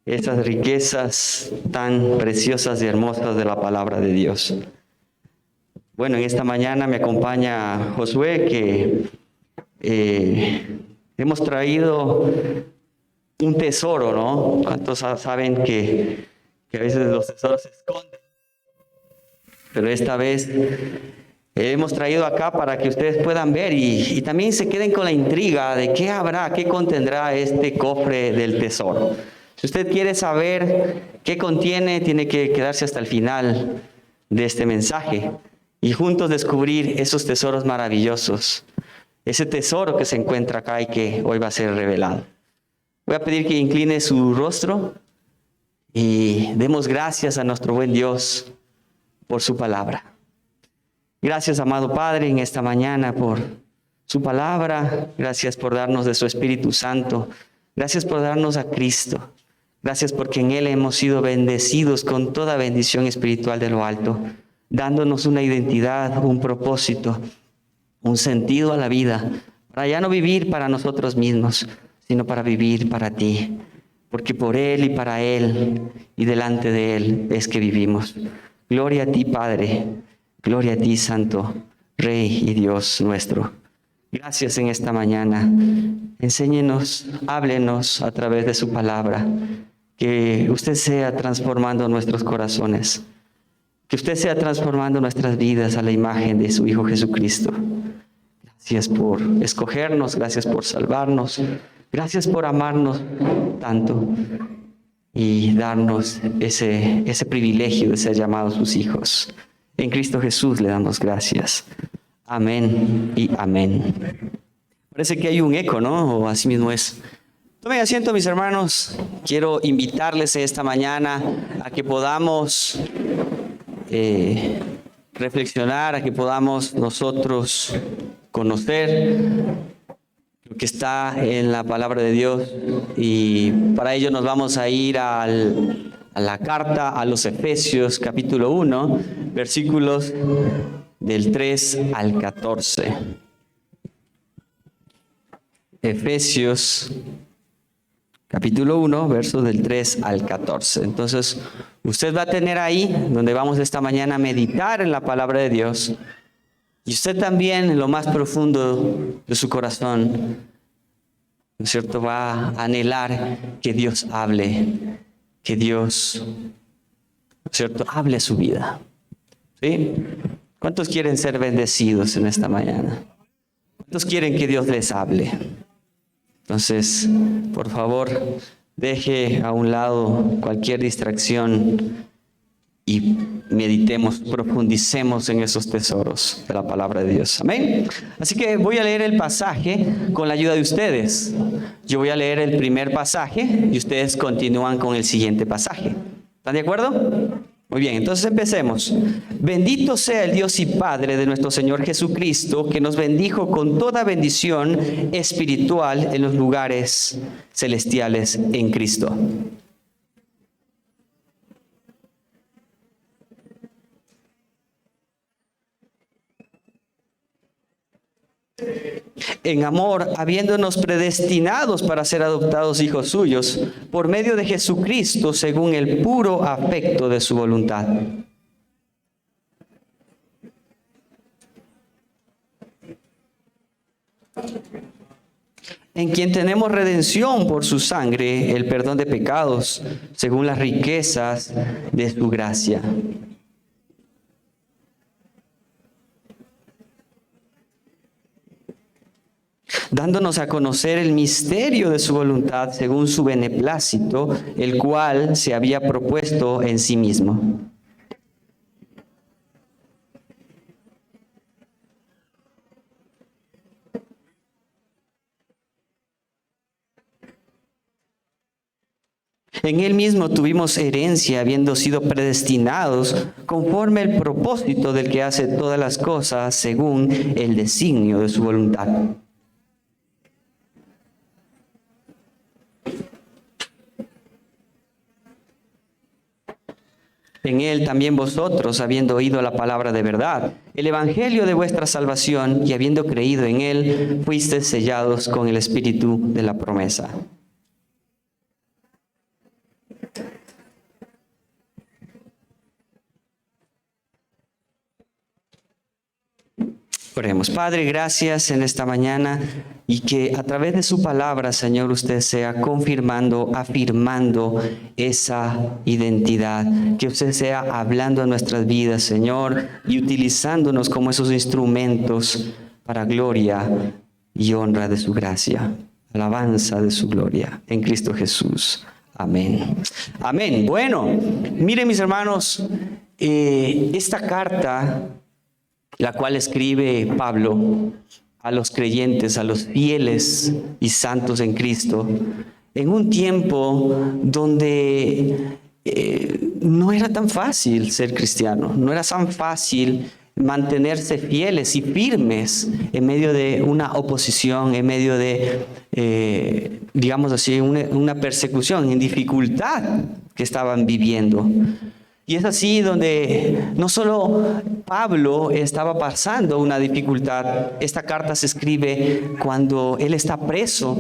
esas riquezas tan preciosas y hermosas de la palabra de Dios. Bueno, en esta mañana me acompaña Josué, que hemos traído un tesoro, ¿no? ¿Cuántos saben que a veces los tesoros se esconden? Pero esta vez hemos traído acá para que ustedes puedan ver y también se queden con la intriga de qué habrá, qué contendrá este cofre del tesoro. Si usted quiere saber qué contiene, tiene que quedarse hasta el final de este mensaje y juntos descubrir esos tesoros maravillosos, ese tesoro que se encuentra acá y que hoy va a ser revelado. Voy a pedir que incline su rostro y demos gracias a nuestro buen Dios por su palabra. Gracias, amado Padre, en esta mañana por su palabra. Gracias por darnos de su Espíritu Santo. Gracias por darnos a Cristo. Gracias porque en Él hemos sido bendecidos con toda bendición espiritual de lo alto, dándonos una identidad, un propósito, un sentido a la vida, para ya no vivir para nosotros mismos, sino para vivir para ti, porque por Él y para Él y delante de Él es que vivimos. Gloria a ti, Padre, gloria a ti, Santo, Rey y Dios nuestro. Gracias en esta mañana. Enséñenos, háblenos a través de su palabra, que usted sea transformando nuestros corazones, que usted sea transformando nuestras vidas a la imagen de su Hijo Jesucristo. Gracias por escogernos, gracias por salvarnos, gracias por amarnos tanto y darnos ese privilegio de ser llamados sus hijos. En Cristo Jesús le damos gracias. Amén y amén. Parece que hay un eco, ¿no? O así mismo es. Tomen asiento, mis hermanos. Quiero invitarles esta mañana a que podamos reflexionar, a que podamos nosotros conocer lo que está en la palabra de Dios, y para ello nos vamos a ir a la carta a los Efesios, capítulo 1, versículos del 3 al 14. Efesios, capítulo 1, versos del 3 al 14. Entonces, usted va a tener ahí, donde vamos esta mañana a meditar en la palabra de Dios, y usted también, en lo más profundo de su corazón, ¿no es cierto?, va a anhelar que Dios hable, que Dios, ¿no es cierto?, hable su vida. ¿Sí? ¿Cuántos quieren ser bendecidos en esta mañana? ¿Cuántos quieren que Dios les hable? Entonces, por favor, deje a un lado cualquier distracción y meditemos, profundicemos en esos tesoros de la palabra de Dios. Amén. Así que voy a leer el pasaje con la ayuda de ustedes. Yo voy a leer el primer pasaje y ustedes continúan con el siguiente pasaje. ¿Están de acuerdo? Muy bien, entonces empecemos. Bendito sea el Dios y Padre de nuestro Señor Jesucristo, que nos bendijo con toda bendición espiritual en los lugares celestiales en Cristo. En amor, habiéndonos predestinados para ser adoptados hijos suyos, por medio de Jesucristo, según el puro afecto de su voluntad. En quien tenemos redención por su sangre, el perdón de pecados, según las riquezas de su gracia. Dándonos a conocer el misterio de su voluntad según su beneplácito, el cual se había propuesto en sí mismo. En él mismo tuvimos herencia, habiendo sido predestinados conforme al propósito del que hace todas las cosas según el designio de su voluntad. En él también vosotros, habiendo oído la palabra de verdad, el evangelio de vuestra salvación, y habiendo creído en él, fuisteis sellados con el espíritu de la promesa. Oremos. Padre, gracias en esta mañana y que a través de su palabra, Señor, usted sea confirmando, afirmando esa identidad. Que usted sea hablando en nuestras vidas, Señor, y utilizándonos como esos instrumentos para gloria y honra de su gracia, alabanza de su gloria. En Cristo Jesús. Amén. Amén. Bueno, miren mis hermanos, esta carta, la cual escribe Pablo a los creyentes, a los fieles y santos en Cristo, en un tiempo donde no era tan fácil ser cristiano, no era tan fácil mantenerse fieles y firmes en medio de una oposición, en medio de, digamos así, una persecución, en dificultad que estaban viviendo. Y es así donde no solo Pablo estaba pasando una dificultad. Esta carta se escribe cuando él está preso,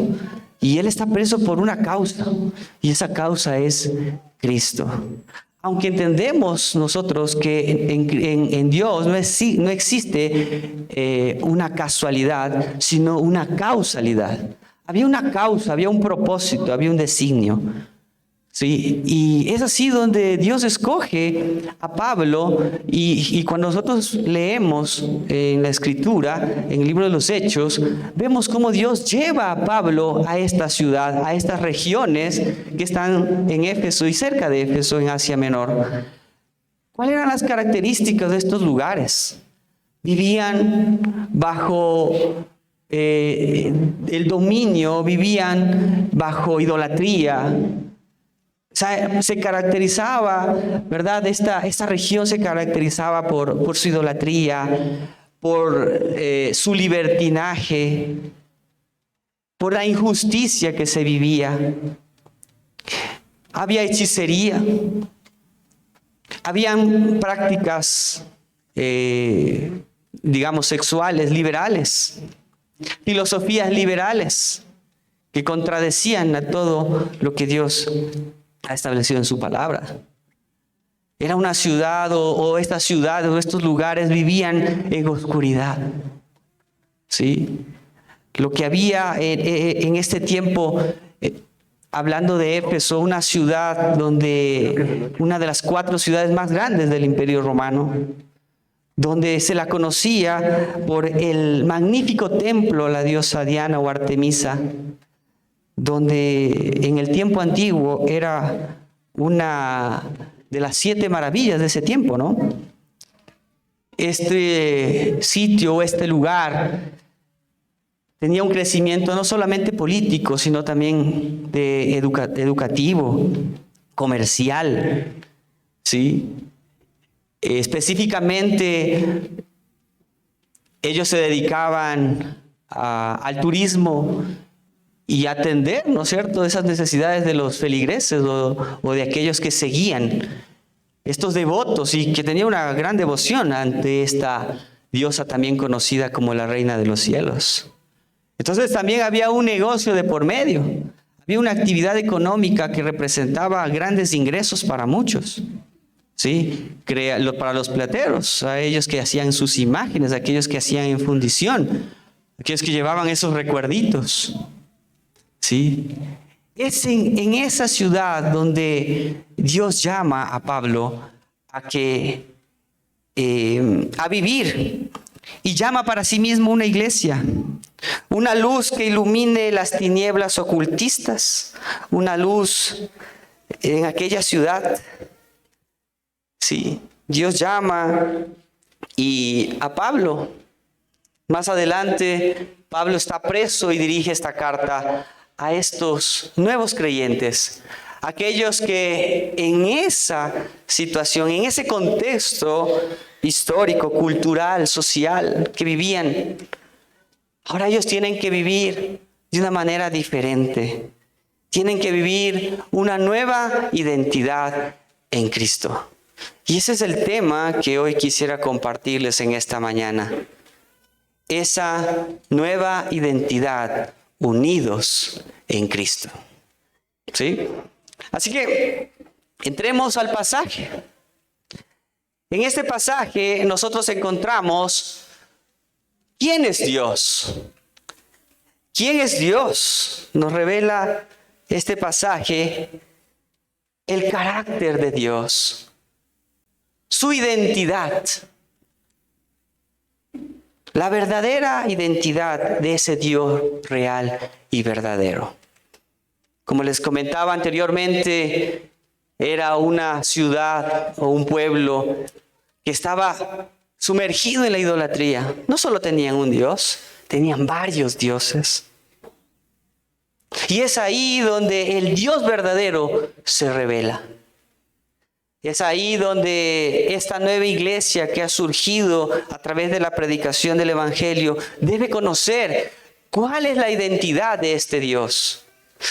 y él está preso por una causa, y esa causa es Cristo. Aunque entendemos nosotros que en Dios no existe una casualidad, sino una causalidad. Había una causa, había un propósito, había un designio. Sí, y es así donde Dios escoge a Pablo, y cuando nosotros leemos en la Escritura, en el libro de los Hechos, vemos cómo Dios lleva a Pablo a esta ciudad, a estas regiones que están en Éfeso y cerca de Éfeso, en Asia Menor. ¿Cuáles eran las características de estos lugares? Vivían bajo el dominio, vivían bajo idolatría. O sea, se caracterizaba, ¿verdad? Esta región se caracterizaba por su idolatría, por su libertinaje, por la injusticia que se vivía. Había hechicería, habían prácticas, digamos, sexuales, liberales, filosofías liberales que contradecían a todo lo que Dios ha establecido en su palabra. Era una ciudad, o estas ciudades o estos lugares vivían en oscuridad. ¿Sí? Lo que había en este tiempo, hablando de Éfeso, una ciudad una de las 4 ciudades más grandes del Imperio Romano, donde se la conocía por el magnífico templo a la diosa Diana o Artemisa, donde en el tiempo antiguo era una de las 7 maravillas de ese tiempo, ¿no? Este sitio, este lugar, tenía un crecimiento no solamente político, sino también educativo, comercial, ¿sí? Específicamente, ellos se dedicaban al turismo y atender, ¿no es cierto?, esas necesidades de los feligreses o de aquellos que seguían, estos devotos, y que tenían una gran devoción ante esta diosa también conocida como la Reina de los Cielos. Entonces también había un negocio de por medio, había una actividad económica que representaba grandes ingresos para muchos, ¿sí? Para los plateros, a ellos que hacían sus imágenes, a aquellos que hacían en fundición, aquellos que llevaban esos recuerditos. ¿Sí? Es en esa ciudad donde Dios llama a Pablo a vivir, y llama para sí mismo una iglesia, una luz que ilumine las tinieblas ocultistas, una luz en aquella ciudad. Sí, Dios llama a Pablo. Más adelante, Pablo está preso y dirige esta carta a estos nuevos creyentes, aquellos que en esa situación, en ese contexto histórico, cultural, social que vivían, ahora ellos tienen que vivir de una manera diferente. Tienen que vivir una nueva identidad en Cristo. Y ese es el tema que hoy quisiera compartirles en esta mañana. Esa nueva identidad, unidos en Cristo. ¿Sí? Así que entremos al pasaje. En este pasaje nosotros encontramos ¿Quién es Dios? ¿Quién es Dios? Nos revela este pasaje el carácter de Dios, su identidad, la verdadera identidad de ese Dios real y verdadero. Como les comentaba anteriormente, era una ciudad o un pueblo que estaba sumergido en la idolatría. No solo tenían un Dios, tenían varios dioses. Y es ahí donde el Dios verdadero se revela. Es ahí donde esta nueva iglesia que ha surgido a través de la predicación del Evangelio debe conocer cuál es la identidad de este Dios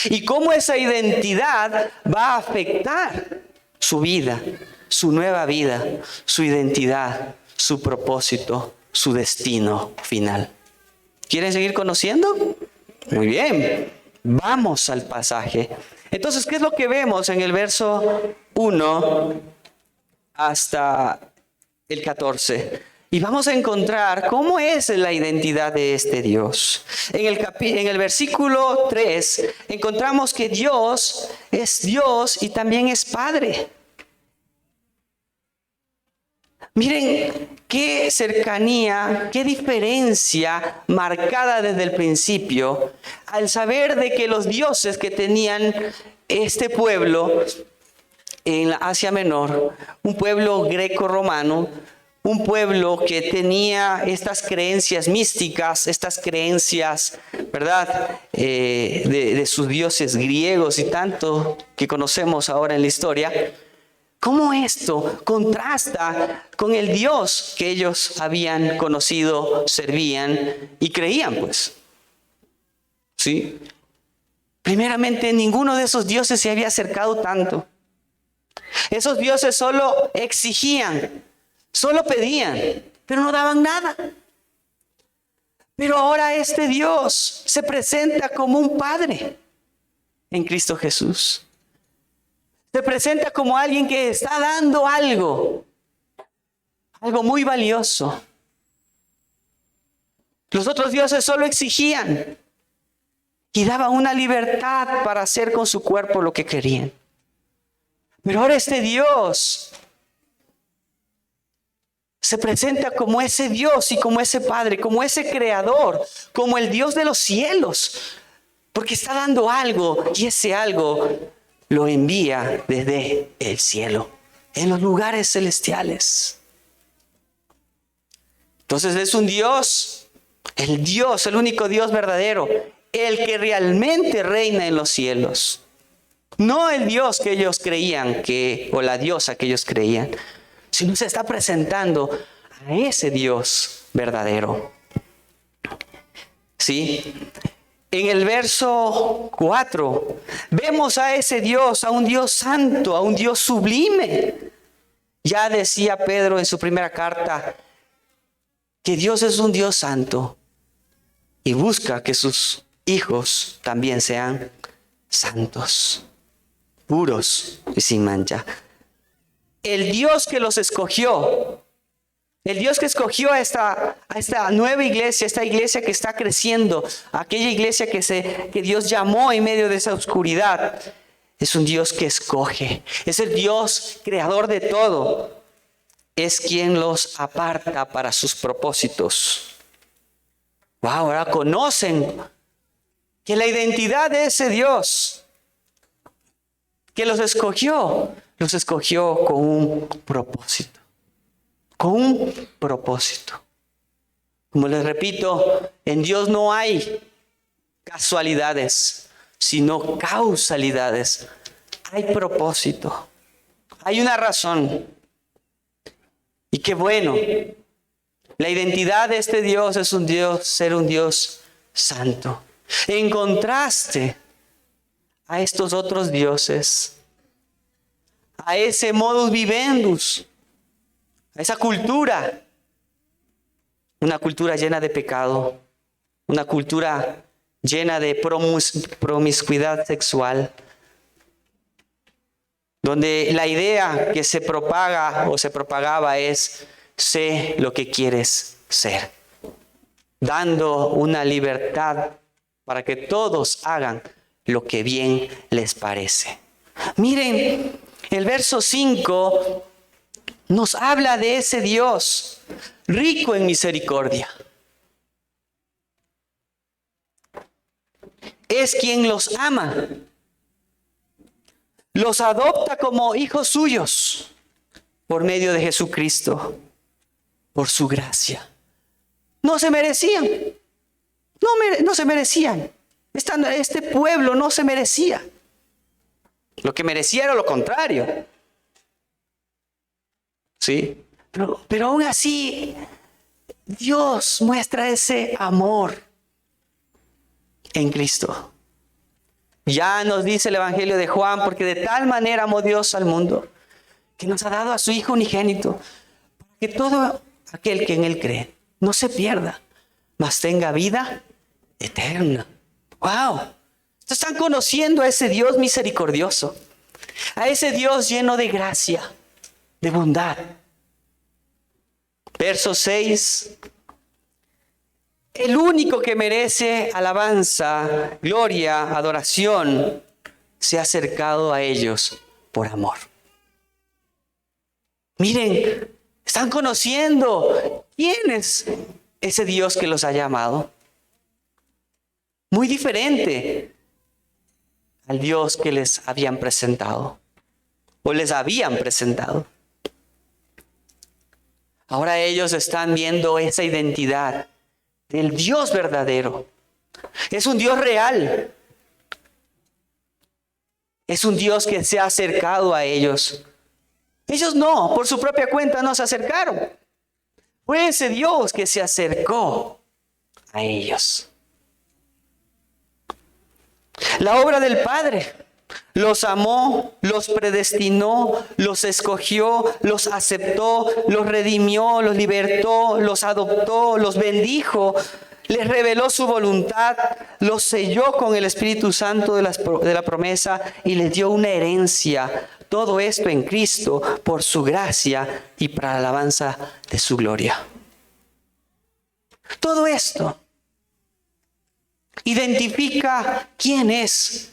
y cómo esa identidad va a afectar su vida, su nueva vida, su identidad, su propósito, su destino final. ¿Quieren seguir conociendo? Muy bien, vamos al pasaje. Entonces, ¿qué es lo que vemos en el verso 1 hasta el 14? Y vamos a encontrar cómo es la identidad de este Dios. En el versículo 3 encontramos que Dios es Dios y también es Padre. Miren qué cercanía, qué diferencia marcada desde el principio al saber de que los dioses que tenían este pueblo en la Asia Menor, un pueblo greco-romano, un pueblo que tenía estas creencias místicas, estas creencias, ¿verdad?, de sus dioses griegos y tanto que conocemos ahora en la historia. ¿Cómo esto contrasta con el Dios que ellos habían conocido, servían y creían, pues? ¿Sí? Primeramente, ninguno de esos dioses se había acercado tanto. Esos dioses solo exigían, solo pedían, pero no daban nada. Pero ahora este Dios se presenta como un Padre en Cristo Jesús. Se presenta como alguien que está dando algo muy valioso. Los otros dioses solo exigían y daban una libertad para hacer con su cuerpo lo que querían. Pero ahora este Dios se presenta como ese Dios y como ese Padre, como ese Creador, como el Dios de los cielos, porque está dando algo y ese algo lo envía desde el cielo, en los lugares celestiales. Entonces es un Dios, el único Dios verdadero, el que realmente reina en los cielos. No el Dios que ellos creían o la diosa que ellos creían, sino se está presentando a ese Dios verdadero. ¿Sí? En el verso 4 vemos a ese Dios, a un Dios santo, a un Dios sublime. Ya decía Pedro en su primera carta que Dios es un Dios santo y busca que sus hijos también sean santos, puros y sin mancha. El Dios que los escogió, el Dios que escogió a esta nueva iglesia, esta iglesia que está creciendo, aquella iglesia que Dios llamó en medio de esa oscuridad, es un Dios que escoge, es el Dios creador de todo, es quien los aparta para sus propósitos. Wow, ahora conocen que la identidad de ese Dios que los escogió con un propósito. Con un propósito. Como les repito, en Dios no hay casualidades, sino causalidades. Hay propósito. Hay una razón. Y qué bueno. La identidad de este Dios es ser un Dios santo. En contraste a estos otros dioses, a ese modus vivendus, a esa cultura, una cultura llena de pecado, una cultura llena de promiscuidad sexual, donde la idea que se propaga o se propagaba es: sé lo que quieres ser. dando una libertad para que todos hagan lo que bien les parece. Miren, el verso 5 nos habla de ese Dios rico en misericordia. Es quien los ama. Los adopta como hijos suyos por medio de Jesucristo, por su gracia. No se merecían. No se merecían. Este pueblo no se merecía. Lo que merecía era lo contrario. ¿Sí? Pero aún así, Dios muestra ese amor en Cristo. Ya nos dice el Evangelio de Juan, porque de tal manera amó Dios al mundo, que nos ha dado a su Hijo unigénito, para que todo aquel que en Él cree no se pierda, mas tenga vida eterna. ¡Wow! Están conociendo a ese Dios misericordioso, a ese Dios lleno de gracia, de bondad. Verso 6. El único que merece alabanza, gloria, adoración, se ha acercado a ellos por amor. Miren, están conociendo quién es ese Dios que los ha llamado. Muy diferente al Dios que les habían presentado o les habían presentado. Ahora ellos están viendo esa identidad del Dios verdadero. Es un Dios real. Es un Dios que se ha acercado a ellos. Ellos no, por su propia cuenta no se acercaron. Fue ese Dios que se acercó a ellos. La obra del Padre los amó, los predestinó, los escogió, los aceptó, los redimió, los libertó, los adoptó, los bendijo, les reveló su voluntad, los selló con el Espíritu Santo de la promesa y les dio una herencia. Todo esto en Cristo por su gracia y para la alabanza de su gloria. Todo esto identifica quién es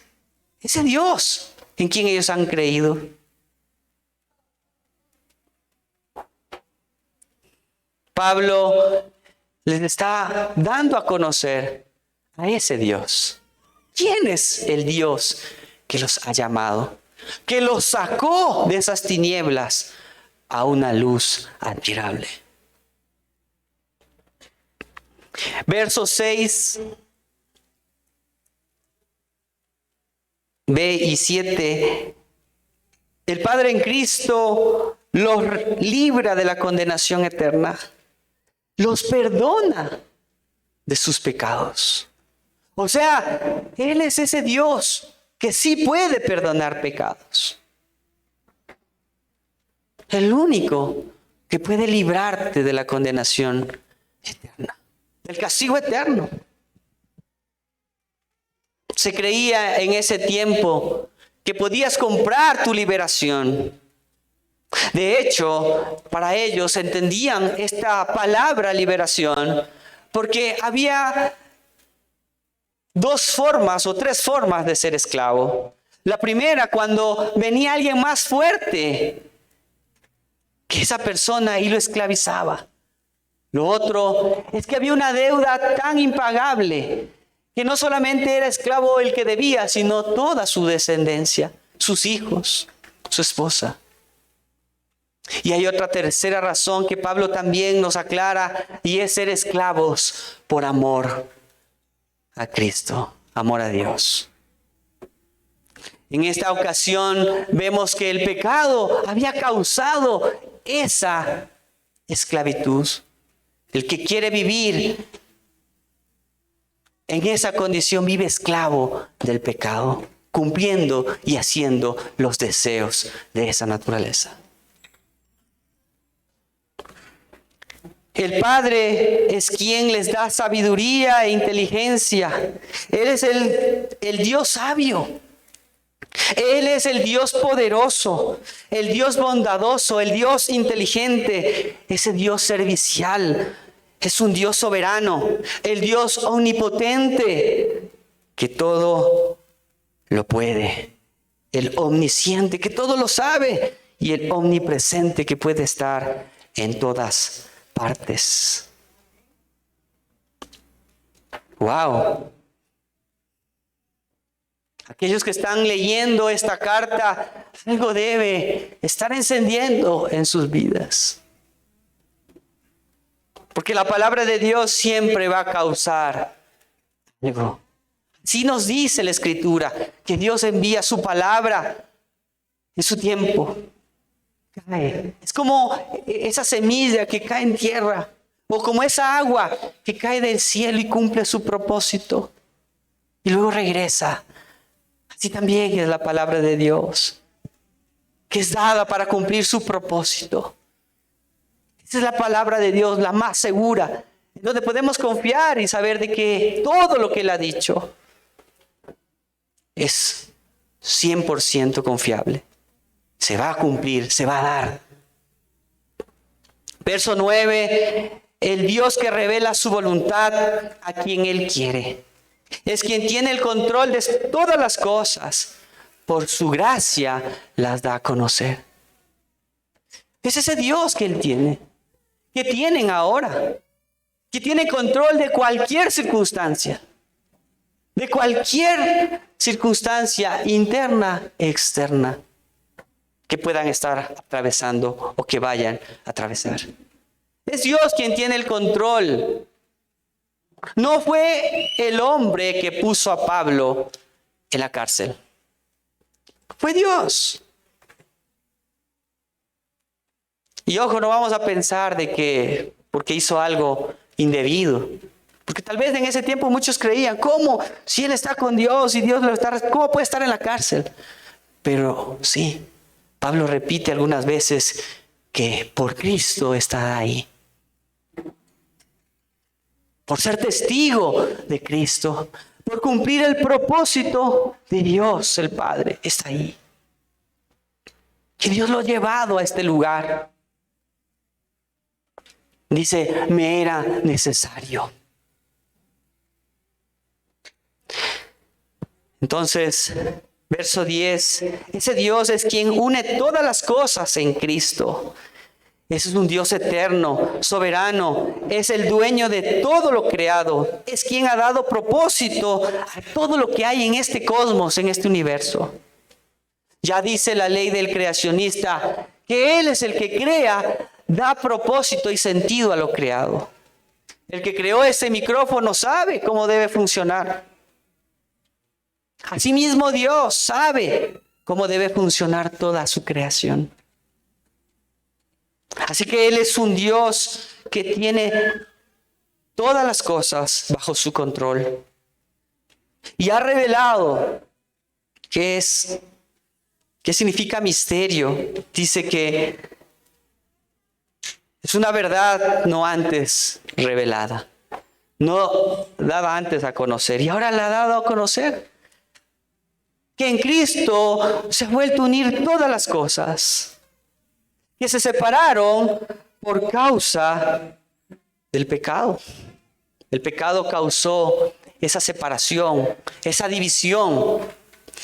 ese Dios en quien ellos han creído. Pablo les está dando a conocer a ese Dios. ¿Quién es el Dios que los ha llamado? Que los sacó de esas tinieblas a una luz admirable. Versos 6 B y 7. El Padre en Cristo los libra de la condenación eterna. Los perdona de sus pecados. O sea, Él es ese Dios que sí puede perdonar pecados. El único que puede librarte de la condenación eterna, del castigo eterno. Se creía en ese tiempo que podías comprar tu liberación. De hecho, para ellos entendían esta palabra liberación porque había dos formas o tres formas de ser esclavo. La primera, cuando venía alguien más fuerte que esa persona y lo esclavizaba. Lo otro es que había una deuda tan impagable que no solamente era esclavo el que debía, sino toda su descendencia, sus hijos, su esposa. Y hay otra tercera razón que Pablo también nos aclara, y es ser esclavos por amor a Cristo, amor a Dios. En esta ocasión vemos que el pecado había causado esa esclavitud. El que quiere vivir en esa condición vive esclavo del pecado, cumpliendo y haciendo los deseos de esa naturaleza. El Padre es quien les da sabiduría e inteligencia. Él es el Dios sabio. Él es el Dios poderoso, el Dios bondadoso, el Dios inteligente, ese Dios servicial, Es un Dios soberano, el Dios omnipotente, que todo lo puede. El omnisciente, que todo lo sabe. Y el omnipresente, que puede estar en todas partes. ¡Wow! Aquellos que están leyendo esta carta, algo debe estar encendiendo en sus vidas. Porque la palabra de Dios siempre va a causar algo. Sí nos dice la Escritura que Dios envía su palabra en su tiempo. Cae. Es como esa semilla que cae en tierra, o como esa agua que cae del cielo y cumple su propósito y luego regresa. Así también es la palabra de Dios, que es dada para cumplir su propósito. Esa es la palabra de Dios, la más segura, donde podemos confiar y saber de que todo lo que Él ha dicho es 100% confiable. Se va a cumplir, se va a dar. Verso 9, el Dios que revela su voluntad a quien Él quiere. Es quien tiene el control de todas las cosas. Por su gracia las da a conocer. Es ese Dios que Él tiene, que tienen ahora, que tiene control de cualquier circunstancia. De cualquier circunstancia interna e externa que puedan estar atravesando o que vayan a atravesar. Es Dios quien tiene el control. No fue el hombre que puso a Pablo en la cárcel. Fue Dios. Y ojo, no vamos a pensar de que porque hizo algo indebido. Porque tal vez en ese tiempo muchos creían, ¿cómo? Si él está con Dios y Dios lo está, ¿cómo puede estar en la cárcel? Pero sí, Pablo repite algunas veces que por Cristo está ahí. Por ser testigo de Cristo, por cumplir el propósito de Dios el Padre, está ahí. Que Dios lo ha llevado a este lugar. Dice, me era necesario. Entonces, verso 10, ese Dios es quien une todas las cosas en Cristo. Ese es un Dios eterno, soberano, es el dueño de todo lo creado, es quien ha dado propósito a todo lo que hay en este cosmos, en este universo. Ya dice la ley del creacionista que Él es el que crea, da propósito y sentido a lo creado. El que creó ese micrófono sabe cómo debe funcionar. Asimismo, Dios sabe cómo debe funcionar toda su creación. Así que Él es un Dios que tiene todas las cosas bajo su control. Y ha revelado qué significa misterio. Dice que es una verdad no antes revelada, no dada antes a conocer, y ahora la ha dado a conocer. Que en Cristo se ha vuelto a unir todas las cosas, que se separaron por causa del pecado. El pecado causó esa separación, esa división.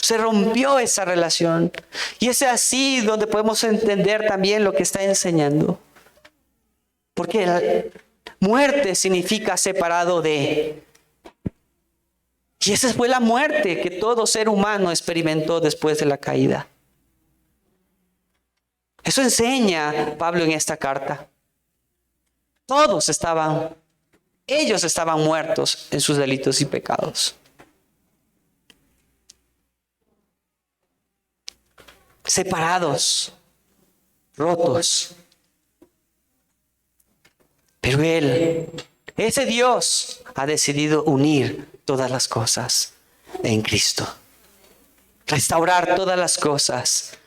Se rompió esa relación. Y es así donde podemos entender también lo que está enseñando. Porque la muerte significa separado de. Y esa fue la muerte que todo ser humano experimentó después de la caída. Eso enseña Pablo en esta carta. Ellos estaban muertos en sus delitos y pecados. Separados, rotos. Pero Él, ese Dios, ha decidido unir todas las cosas en Cristo. Restaurar todas las cosas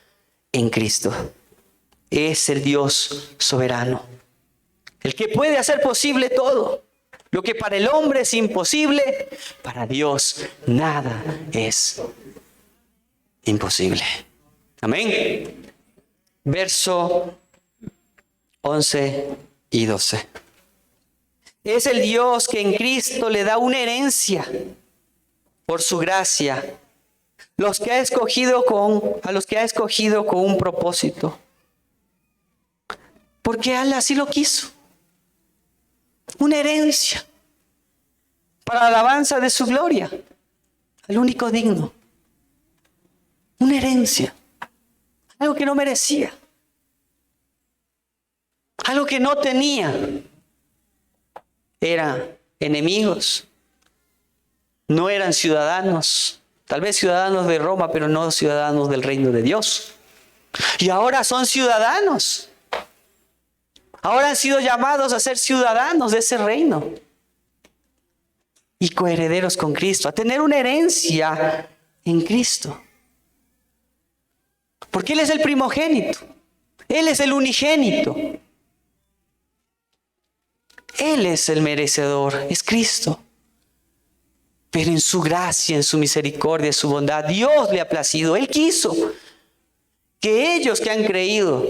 en Cristo. Es el Dios soberano, el que puede hacer posible todo. Lo que para el hombre es imposible, para Dios nada es imposible. Amén. Verso 11 y 12. Es el Dios que en Cristo le da una herencia por su gracia, a los que ha escogido con un propósito. Porque Él así lo quiso. Una herencia para la alabanza de su gloria, al único digno. Una herencia, algo que no merecía, algo que no tenía. Eran enemigos, no eran ciudadanos, tal vez ciudadanos de Roma, pero no ciudadanos del reino de Dios. Y ahora son ciudadanos. Ahora han sido llamados a ser ciudadanos de ese reino y coherederos con Cristo, a tener una herencia en Cristo. Porque Él es el primogénito, Él es el unigénito, Él es el merecedor, es Cristo. Pero en su gracia, en su misericordia, en su bondad, Dios le ha placido. Él quiso que ellos que han creído,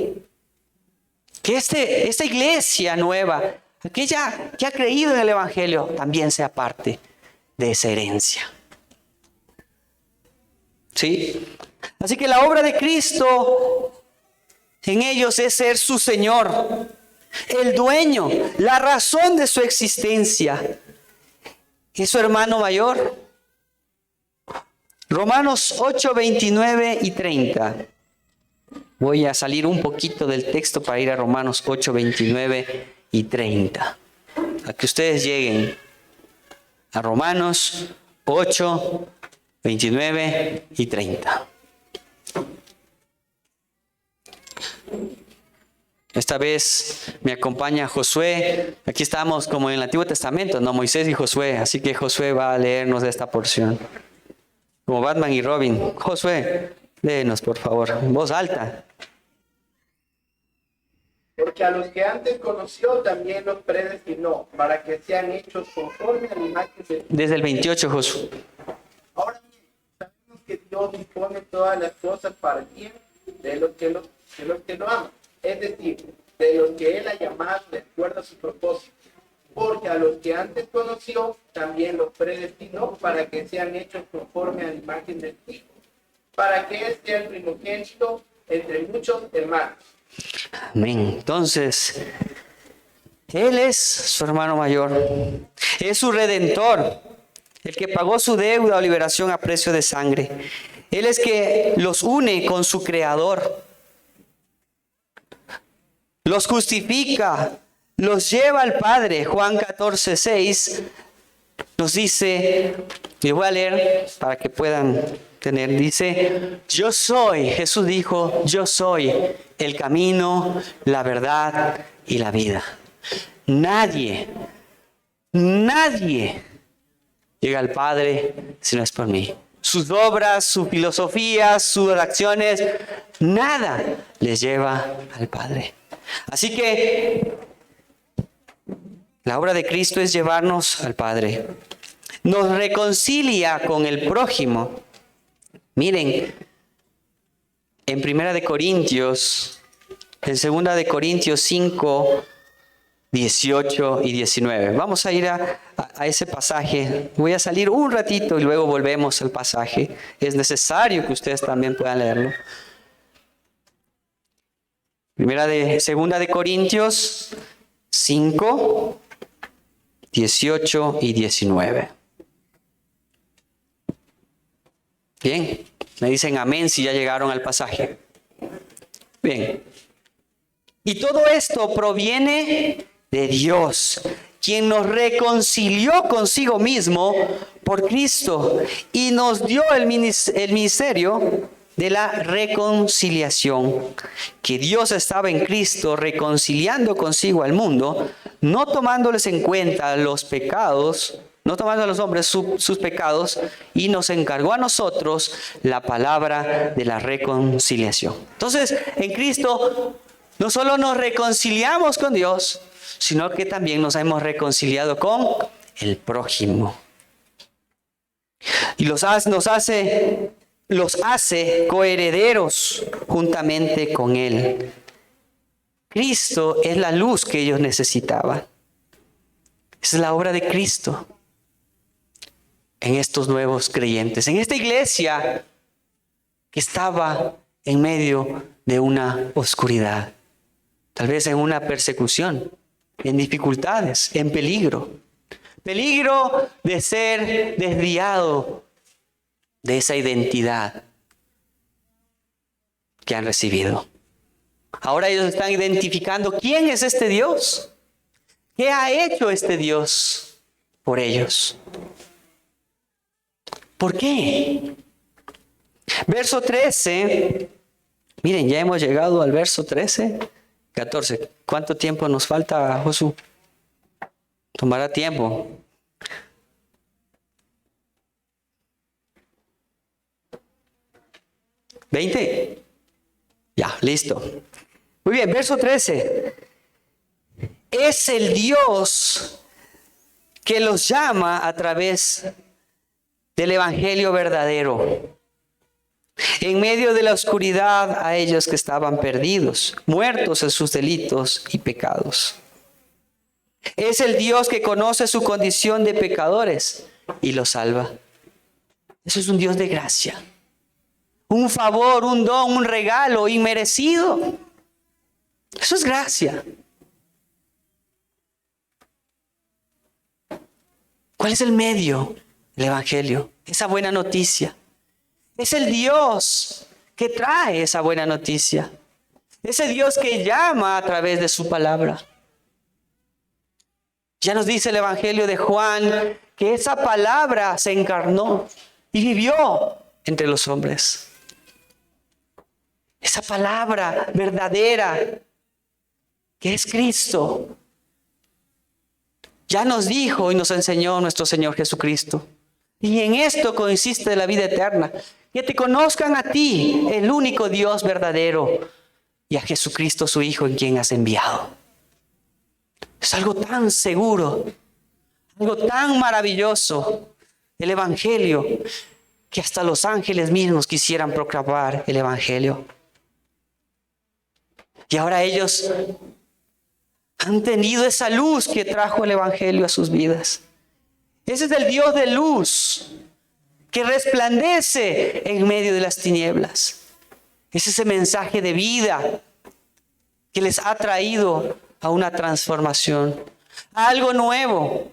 que esta iglesia nueva, aquella que ha creído en el Evangelio, también sea parte de esa herencia. ¿Sí? Así que la obra de Cristo en ellos es ser su Señor, el dueño, la razón de su existencia. Es su hermano mayor. Romanos 8, 29 y 30. Voy a salir un poquito del texto para ir a Romanos 8, 29 y 30. A que ustedes lleguen a Romanos 8, 29 y 30. Esta vez me acompaña Josué. Aquí estamos como en el Antiguo Testamento, ¿no? Moisés y Josué. Así que Josué va a leernos esta porción. Como Batman y Robin. Josué, léenos por favor, en voz alta. Porque a los que antes conoció también los predestinó, para que sean hechos conforme a la imagen de Dios. Desde el 28, Josué. Ahora bien, sabemos que Dios dispone todas las cosas para el bien de los que lo aman. Es decir, de los que Él ha llamado de acuerdo a su propósito. Porque a los que antes conoció, también los predestinó para que sean hechos conforme a la imagen del Hijo, para que Él sea el primogénito entre muchos hermanos. Amén. Entonces, Él es su hermano mayor. Es su redentor, el que pagó su deuda o liberación a precio de sangre. Él es que los une con su Creador. Los justifica, los lleva al Padre. Juan 14, 6 nos dice, y voy a leer para que puedan tener, dice, yo soy, Jesús dijo, yo soy el camino, la verdad y la vida. Nadie llega al Padre si no es por mí. Sus obras, su filosofía, sus acciones, nada les lleva al Padre. Así que la obra de Cristo es llevarnos al Padre. Nos reconcilia con el prójimo. Miren, en 1 de Corintios, en 2 de Corintios 5, 18 y 19. Vamos a ir a ese pasaje. Voy a salir un ratito y luego volvemos al pasaje. Es necesario que ustedes también puedan leerlo. 2 de Corintios 5, 18 y 19. Bien, me dicen amén si ya llegaron al pasaje. Bien. Y todo esto proviene de Dios, quien nos reconcilió consigo mismo por Cristo y nos dio el ministerio de la reconciliación, que Dios estaba en Cristo reconciliando consigo al mundo, no tomándoles en cuenta los pecados, no tomando a los hombres sus pecados, y nos encargó a nosotros la palabra de la reconciliación. Entonces, en Cristo no solo nos reconciliamos con Dios, sino que también nos hemos reconciliado con el prójimo. Y los hace coherederos juntamente con Él. Cristo es la luz que ellos necesitaban. Esa es la obra de Cristo en estos nuevos creyentes, en esta iglesia que estaba en medio de una oscuridad, tal vez en una persecución, en dificultades, en peligro de ser desviado de esa identidad que han recibido. Ahora ellos están identificando quién es este Dios, qué ha hecho este Dios por ellos. ¿Por qué? Verso 13, miren, ya hemos llegado al verso 13, 14. ¿Cuánto tiempo nos falta, Josué? Tomará tiempo. ¿20? Ya, listo. Muy bien, verso 13. Es el Dios que los llama a través del evangelio verdadero. En medio de la oscuridad a ellos que estaban perdidos, muertos en sus delitos y pecados. Es el Dios que conoce su condición de pecadores y los salva. Eso es un Dios de gracia. Un favor, un don, un regalo inmerecido. Eso es gracia. ¿Cuál es el medio? El evangelio, esa buena noticia. Es el Dios que trae esa buena noticia. Ese Dios que llama a través de su palabra. Ya nos dice el Evangelio de Juan que esa palabra se encarnó y vivió entre los hombres. Esa palabra verdadera que es Cristo. Ya nos dijo y nos enseñó nuestro Señor Jesucristo. Y en esto consiste la vida eterna. Que te conozcan a ti, el único Dios verdadero, y a Jesucristo su Hijo en quien has enviado. Es algo tan seguro, algo tan maravilloso, el Evangelio, que hasta los ángeles mismos quisieran proclamar el Evangelio. Y ahora ellos han tenido esa luz que trajo el Evangelio a sus vidas. Ese es el Dios de luz que resplandece en medio de las tinieblas. Es ese mensaje de vida que les ha traído a una transformación, a algo nuevo.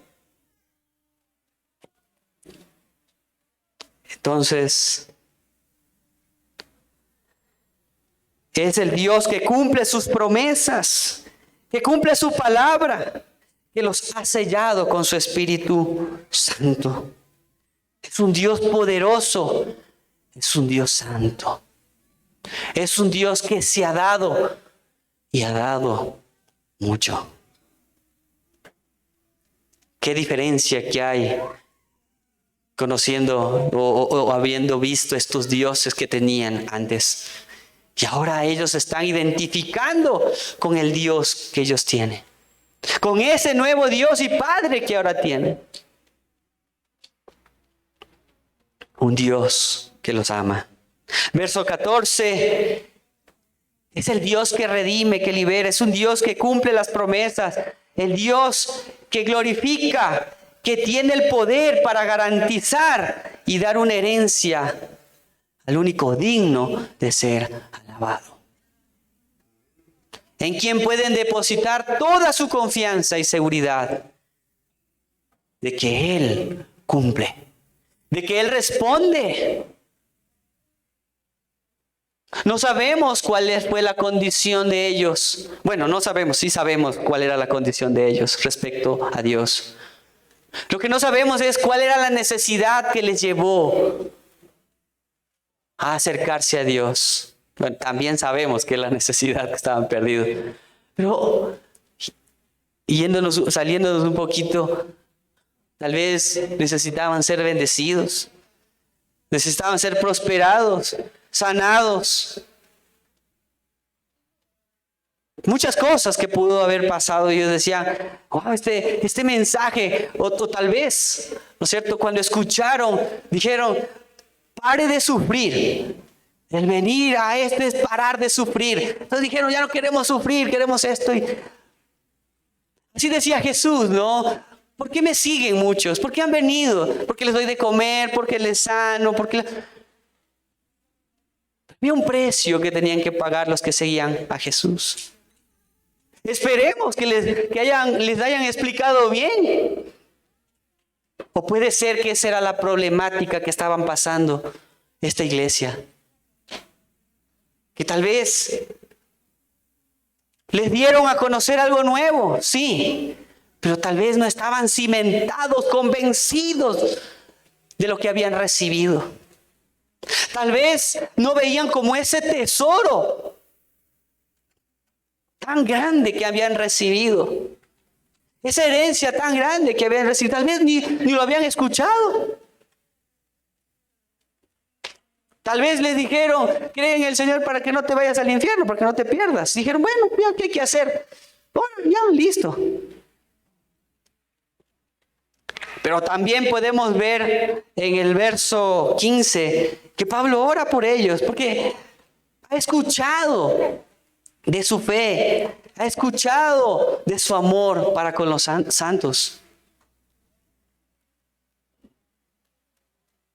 Entonces, es el Dios que cumple sus promesas, que cumple su palabra, que los ha sellado con su Espíritu Santo. Es un Dios poderoso, es un Dios santo. Es un Dios que se ha dado y ha dado mucho. ¿Qué diferencia que hay conociendo o habiendo visto estos dioses que tenían antes? Y ahora ellos se están identificando con el Dios que ellos tienen. Con ese nuevo Dios y Padre que ahora tienen. Un Dios que los ama. Verso 14. Es el Dios que redime, que libera. Es un Dios que cumple las promesas. El Dios que glorifica, que tiene el poder para garantizar y dar una herencia al único digno de ser alabado. En quien pueden depositar toda su confianza y seguridad de que Él cumple, de que Él responde. No sabemos cuál fue la condición de ellos. Bueno, no sabemos, sí sabemos cuál era la condición de ellos respecto a Dios. Lo que no sabemos es cuál era la necesidad que les llevó a acercarse a Dios. Bueno, también sabemos que es la necesidad que estaban perdidos. Pero saliéndonos un poquito, tal vez necesitaban ser bendecidos, necesitaban ser prosperados, sanados. Muchas cosas que pudo haber pasado y ellos decían, wow, este mensaje, o tal vez, ¿no es cierto? Cuando escucharon, dijeron, pare de sufrir. El venir a esto es parar de sufrir. Entonces dijeron, ya no queremos sufrir, queremos esto. Y así decía Jesús, ¿no? ¿Por qué me siguen muchos? ¿Por qué han venido? ¿Porque les doy de comer? ¿Porque les sano? Había un precio que tenían que pagar los que seguían a Jesús. Esperemos que les hayan explicado bien. O puede ser que esa era la problemática que estaban pasando esta iglesia. Que tal vez les dieron a conocer algo nuevo, sí, pero tal vez no estaban cimentados, convencidos de lo que habían recibido. Tal vez no veían como ese tesoro tan grande que habían recibido. Esa herencia tan grande que habían recibido. Tal vez ni lo habían escuchado. Tal vez les dijeron, cree en el Señor para que no te vayas al infierno, para que no te pierdas. Dijeron, bueno, ya, ¿qué hay que hacer? Bueno, ya, listo. Pero también podemos ver en el verso 15 que Pablo ora por ellos, porque ha escuchado de su fe, ha escuchado de su amor para con los santos.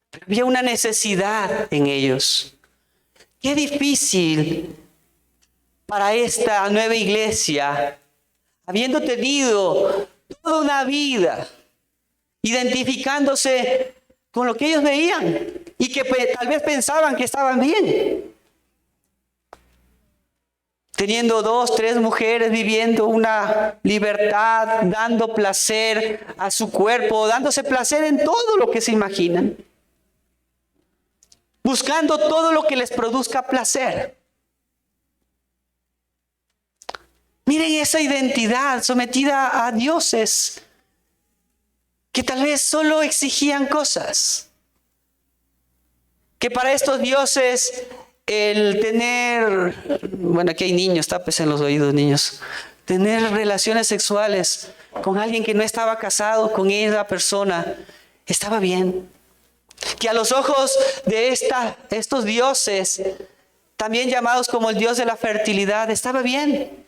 Pero había una necesidad en ellos. Qué difícil para esta nueva iglesia, habiendo tenido toda una vida, identificándose con lo que ellos veían y que tal vez pensaban que estaban bien. Teniendo 2, 3 mujeres, viviendo una libertad, dando placer a su cuerpo, dándose placer en todo lo que se imaginan. Buscando todo lo que les produzca placer. Miren esa identidad sometida a dioses que tal vez solo exigían cosas. Que para estos dioses el tener, bueno, aquí hay niños, tápese en los oídos, niños. Tener relaciones sexuales con alguien que no estaba casado con esa persona estaba bien. Que a los ojos de estos dioses, también llamados como el dios de la fertilidad, estaba bien.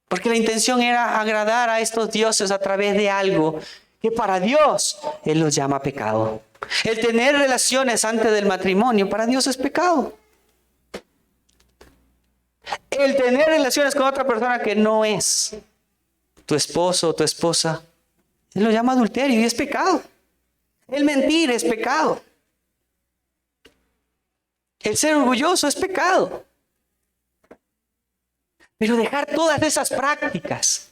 Porque la intención era agradar a estos dioses a través de algo que para Dios Él los llama pecado. El tener relaciones antes del matrimonio para Dios es pecado. El tener relaciones con otra persona que no es tu esposo o tu esposa, Él lo llama adulterio y es pecado. El mentir es pecado. El ser orgulloso es pecado. Pero dejar todas esas prácticas.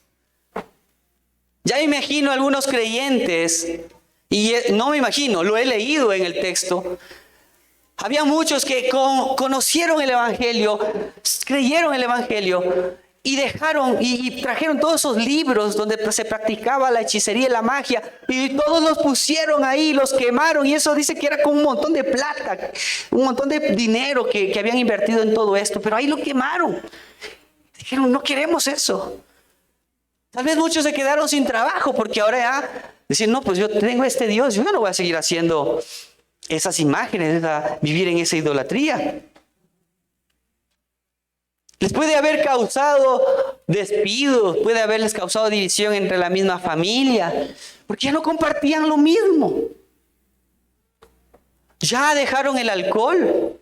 Ya me imagino algunos creyentes, y no me imagino, lo he leído en el texto. Había muchos que conocieron el Evangelio, creyeron el Evangelio y dejaron y trajeron todos esos libros donde se practicaba la hechicería y la magia y todos los pusieron ahí, los quemaron, y eso dice que era como un montón de plata, un montón de dinero que habían invertido en todo esto, pero ahí lo quemaron. Dijeron, no queremos eso. Tal vez muchos se quedaron sin trabajo porque ahora ya decían, no, pues yo tengo este Dios, yo no voy a seguir haciendo esas imágenes, vivir en esa idolatría. Les puede haber causado despidos, puede haberles causado división entre la misma familia, porque ya no compartían lo mismo. Ya dejaron el alcohol.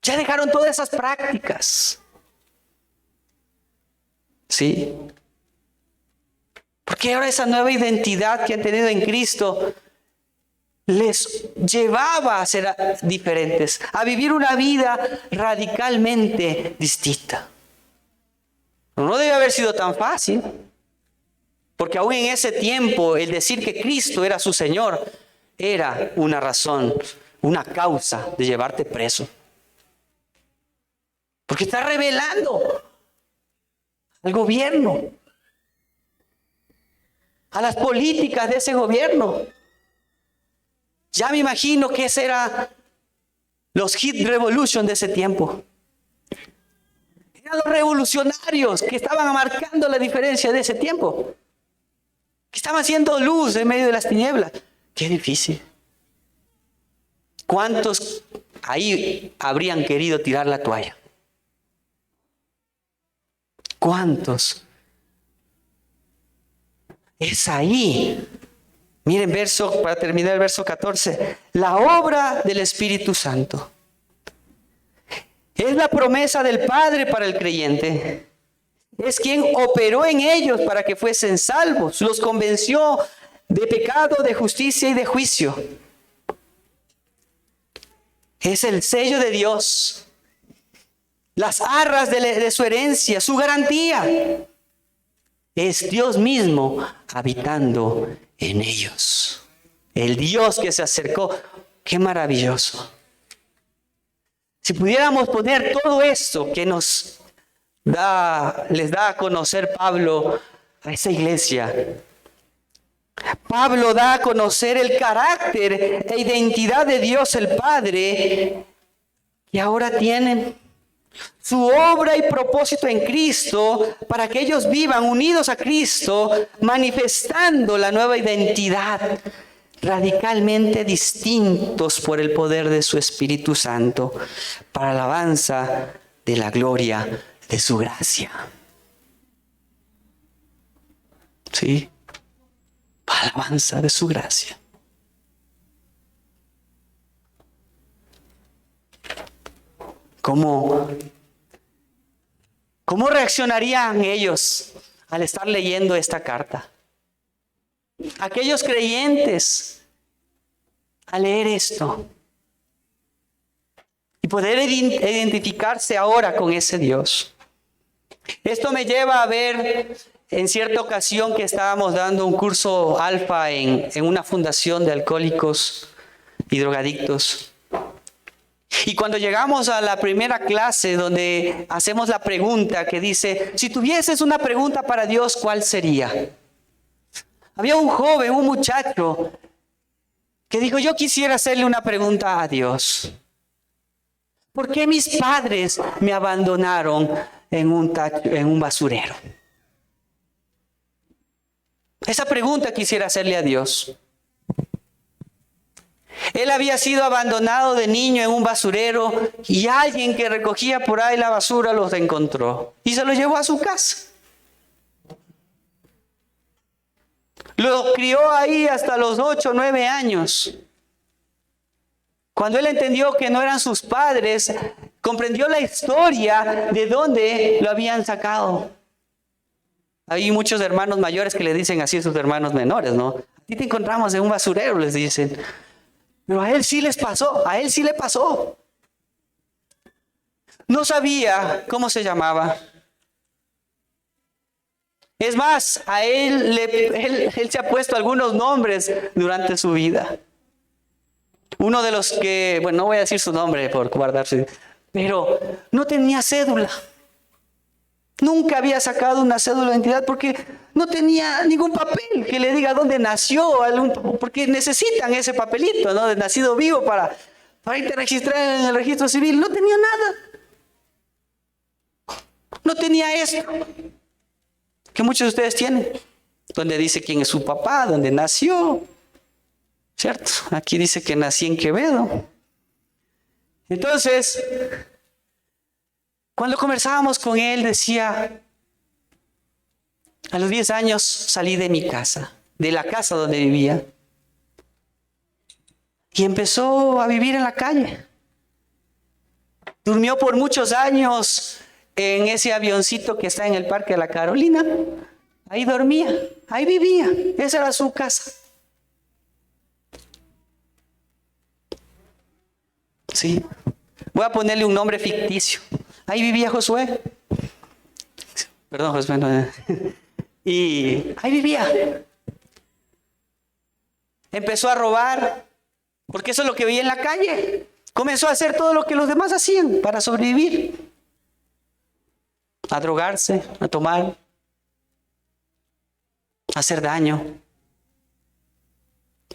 Ya dejaron todas esas prácticas. ¿Sí? Porque ahora esa nueva identidad que han tenido en Cristo les llevaba a ser diferentes, a vivir una vida radicalmente distinta. No debe haber sido tan fácil, porque aún en ese tiempo el decir que Cristo era su Señor era una razón, una causa de llevarte preso. Porque está revelando al gobierno, a las políticas de ese gobierno. Ya me imagino que ese era los hit revolution de ese tiempo. Eran los revolucionarios que estaban marcando la diferencia de ese tiempo. Que estaban haciendo luz en medio de las tinieblas. Qué difícil. ¿Cuántos ahí habrían querido tirar la toalla? ¿Cuántos? Es ahí. Miren, para terminar el verso 14. La obra del Espíritu Santo es la promesa del Padre para el creyente. Es quien operó en ellos para que fuesen salvos. Los convenció de pecado, de justicia y de juicio. Es el sello de Dios. Las arras de su herencia, su garantía. Es Dios mismo habitando en ellos. El Dios que se acercó. ¡Qué maravilloso! Si pudiéramos poner todo esto que les da a conocer Pablo a esa iglesia. Pablo da a conocer el carácter e identidad de Dios el Padre que ahora tienen. Su obra y propósito en Cristo para que ellos vivan unidos a Cristo, manifestando la nueva identidad, radicalmente distintos por el poder de su Espíritu Santo, para alabanza de la gloria de su gracia. ¿Sí? Para alabanza de su gracia. ¿Cómo reaccionarían ellos al estar leyendo esta carta? Aquellos creyentes al leer esto y poder identificarse ahora con ese Dios. Esto me lleva a ver en cierta ocasión que estábamos dando un curso alfa en una fundación de alcohólicos y drogadictos. Y cuando llegamos a la primera clase donde hacemos la pregunta que dice, si tuvieses una pregunta para Dios, ¿cuál sería? Había un joven, un muchacho, que dijo, yo quisiera hacerle una pregunta a Dios. ¿Por qué mis padres me abandonaron en un basurero? Esa pregunta quisiera hacerle a Dios. Él había sido abandonado de niño en un basurero y alguien que recogía por ahí la basura los encontró y se lo llevó a su casa. Lo crió ahí hasta los 8 o 9 años. Cuando él entendió que no eran sus padres, comprendió la historia de dónde lo habían sacado. Hay muchos hermanos mayores que le dicen así a sus hermanos menores, ¿no? A ti te encontramos en un basurero, les dicen. Pero a él sí les pasó, a él sí le pasó. No sabía cómo se llamaba. Es más, a él se ha puesto algunos nombres durante su vida. Uno de los que, bueno, no voy a decir su nombre por guardarse, pero no tenía cédula. Nunca había sacado una cédula de identidad porque no tenía ningún papel que le diga dónde nació, porque necesitan ese papelito, ¿no? De nacido vivo para irte a registrar en el registro civil. No tenía nada. No tenía esto que muchos de ustedes tienen, donde dice quién es su papá, dónde nació, ¿cierto? Aquí dice que nací en Quevedo. Entonces, cuando conversábamos con él, decía, a los 10 años salí de mi casa, de la casa donde vivía, y empezó a vivir en la calle. Durmió por muchos años en ese avioncito que está en el Parque de la Carolina. Ahí dormía, ahí vivía, esa era su casa. Sí, voy a ponerle un nombre ficticio. Ahí vivía Josué. Perdón, Josué. No. Y ahí vivía. Empezó a robar, porque eso es lo que veía en la calle. Comenzó a hacer todo lo que los demás hacían para sobrevivir. A drogarse, a tomar, a hacer daño,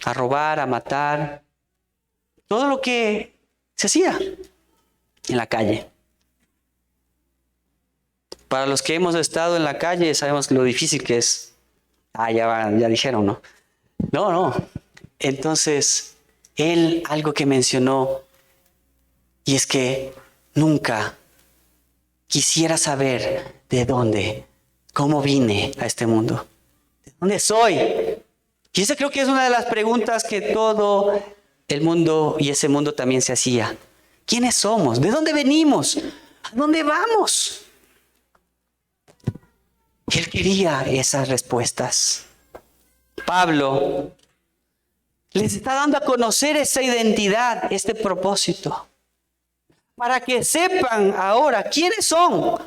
a robar, a matar. Todo lo que se hacía en la calle. Para los que hemos estado en la calle, sabemos lo difícil que es. Ya dijeron, ¿no? No. Entonces, él algo que mencionó, y es que nunca quisiera saber ¿de dónde? ¿Cómo vine a este mundo? ¿De dónde soy? Y esa creo que es una de las preguntas que todo el mundo y ese mundo también se hacía. ¿Quiénes somos? ¿De dónde venimos? ¿A dónde vamos? Y él quería esas respuestas. Pablo les está dando a conocer esa identidad, este propósito, para que sepan ahora quiénes son,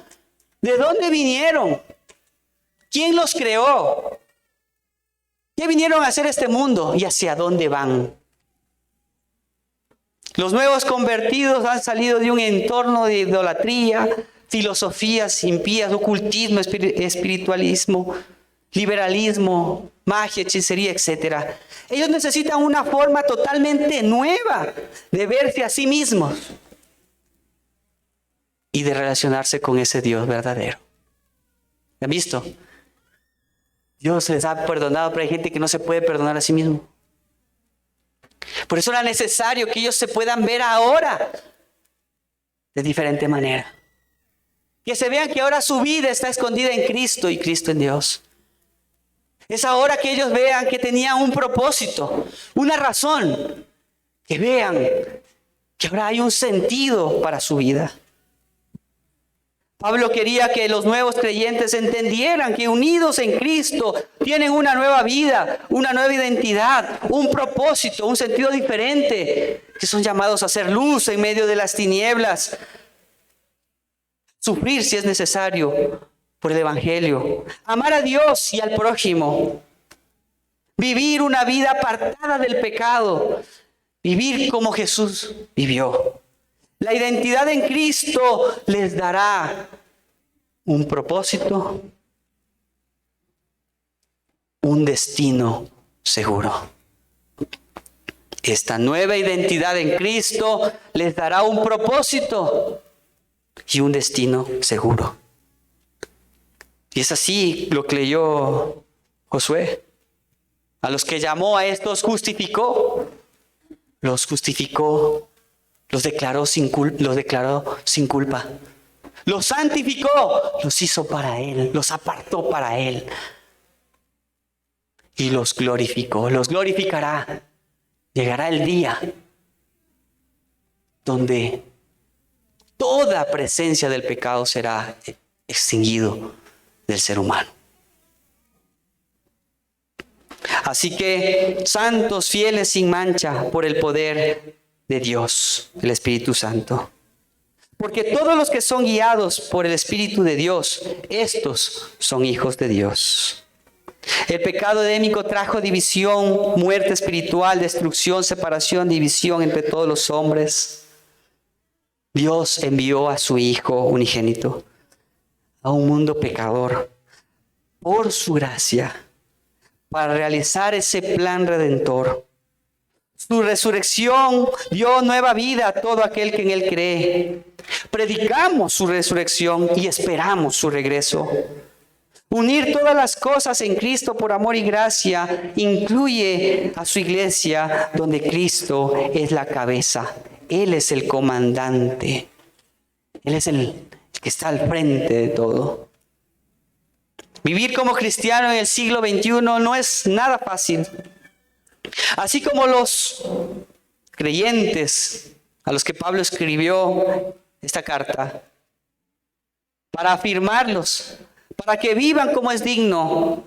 de dónde vinieron, quién los creó, qué vinieron a hacer este mundo y hacia dónde van. Los nuevos convertidos han salido de un entorno de idolatría, filosofías impías, ocultismo, espiritualismo, liberalismo, magia, hechicería, etc. Ellos necesitan una forma totalmente nueva de verse a sí mismos y de relacionarse con ese Dios verdadero. ¿Han visto? Dios les ha perdonado, pero hay gente que no se puede perdonar a sí mismo. Por eso era necesario que ellos se puedan ver ahora de diferente manera. Que se vean que ahora su vida está escondida en Cristo y Cristo en Dios. Es ahora que ellos vean que tenían un propósito, una razón. Que vean que ahora hay un sentido para su vida. Pablo quería que los nuevos creyentes entendieran que unidos en Cristo tienen una nueva vida, una nueva identidad, un propósito, un sentido diferente, que son llamados a ser luz en medio de las tinieblas, sufrir si es necesario por el Evangelio, amar a Dios y al prójimo, vivir una vida apartada del pecado, vivir como Jesús vivió. La identidad en Cristo les dará un propósito, un destino seguro. Esta nueva identidad en Cristo les dará un propósito y un destino seguro. Y es así lo que leyó Josué. A los que llamó a estos justificó, los justificó. Los declaró sin culpa. Los santificó. Los hizo para Él. Los apartó para Él. Y los glorificó. Los glorificará. Llegará el día donde toda presencia del pecado será extinguido del ser humano. Así que, santos, fieles, sin mancha, por el poder de Dios, el Espíritu Santo. Porque todos los que son guiados por el Espíritu de Dios, estos son hijos de Dios. El pecado edémico trajo división, muerte espiritual, destrucción, separación, división entre todos los hombres. Dios envió a su Hijo unigénito a un mundo pecador por su gracia para realizar ese plan redentor. Su resurrección dio nueva vida a todo aquel que en Él cree. Predicamos su resurrección y esperamos su regreso. Unir todas las cosas en Cristo por amor y gracia incluye a su iglesia, donde Cristo es la cabeza. Él es el comandante. Él es el que está al frente de todo. Vivir como cristiano en el siglo XXI no es nada fácil. Así como los creyentes a los que Pablo escribió esta carta, para afirmarlos, para que vivan como es digno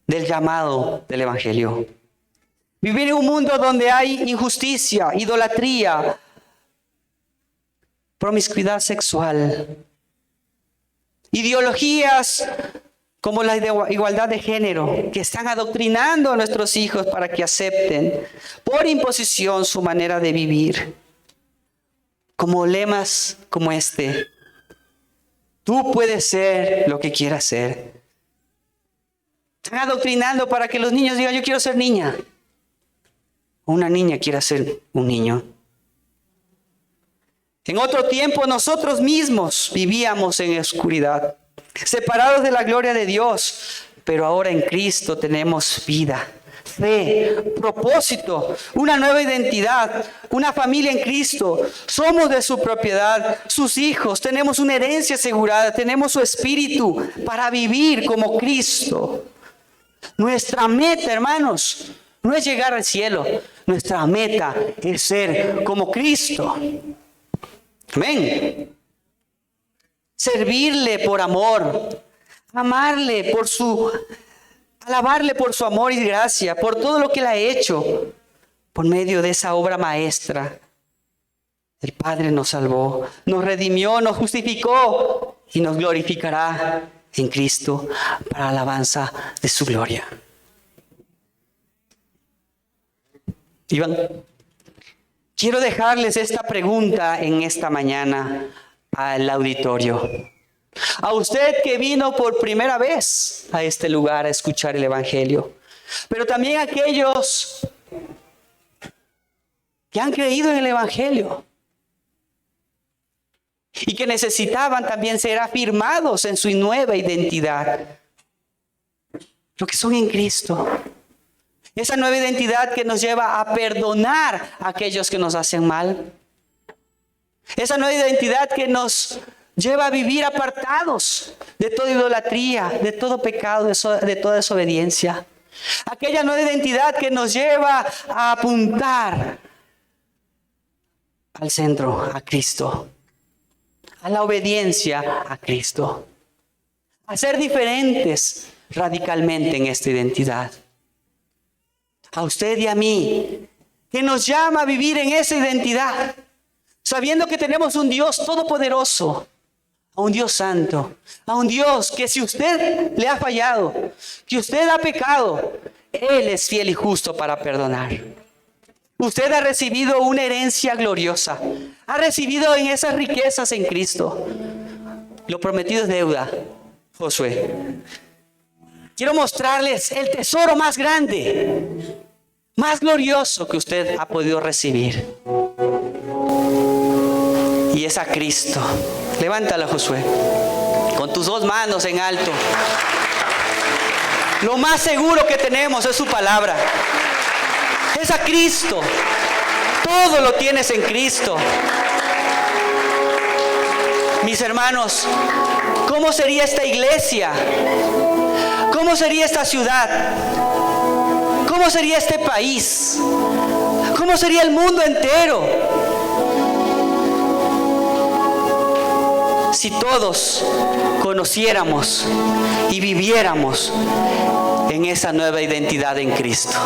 del llamado del Evangelio. Vivir en un mundo donde hay injusticia, idolatría, promiscuidad sexual, ideologías como la igualdad de género, que están adoctrinando a nuestros hijos para que acepten por imposición su manera de vivir. Como lemas como este: tú puedes ser lo que quieras ser. Están adoctrinando para que los niños digan: yo quiero ser niña. O una niña quiera ser un niño. En otro tiempo nosotros mismos vivíamos en oscuridad, separados de la gloria de Dios, pero ahora en Cristo tenemos vida, fe, propósito, una nueva identidad, una familia en Cristo. Somos de su propiedad, sus hijos, tenemos una herencia asegurada, tenemos su espíritu para vivir como Cristo. Nuestra meta, hermanos, no es llegar al cielo. Nuestra meta es ser como Cristo. Amén. Servirle por amor, amarle por alabarle por su amor y gracia, por todo lo que Él ha hecho, por medio de esa obra maestra. El Padre nos salvó, nos redimió, nos justificó y nos glorificará en Cristo para alabanza de su gloria. Iván, quiero dejarles esta pregunta en esta mañana al auditorio. A usted que vino por primera vez a este lugar a escuchar el Evangelio, pero también a aquellos que han creído en el Evangelio y que necesitaban también ser afirmados en su nueva identidad, lo que son en Cristo. Esa nueva identidad que nos lleva a perdonar a aquellos que nos hacen mal. Esa nueva identidad que nos lleva a vivir apartados de toda idolatría, de todo pecado, de toda desobediencia. Aquella nueva identidad que nos lleva a apuntar al centro, a Cristo. A la obediencia a Cristo. A ser diferentes radicalmente en esta identidad. A usted y a mí, que nos llama a vivir en esa identidad, sabiendo que tenemos un Dios todopoderoso, a un Dios santo, a un Dios que si usted le ha fallado, que usted ha pecado, Él es fiel y justo para perdonar. Usted ha recibido una herencia gloriosa, ha recibido en esas riquezas en Cristo. Lo prometido es deuda, Josué. Quiero mostrarles el tesoro más grande, más glorioso que usted ha podido recibir. Y es a Cristo. Levántala, Josué, con tus dos manos en alto. Lo más seguro que tenemos es su palabra. Es a Cristo. Todo lo tienes en Cristo. Mis hermanos, ¿cómo sería esta iglesia? ¿Cómo sería esta ciudad? ¿Cómo sería este país? ¿Cómo sería el mundo entero? Si todos conociéramos y viviéramos en esa nueva identidad en Cristo,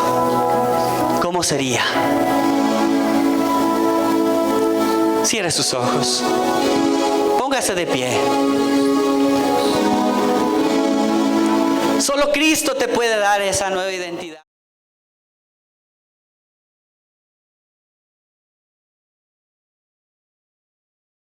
¿cómo sería? Cierre sus ojos. Póngase de pie. Solo Cristo te puede dar esa nueva identidad.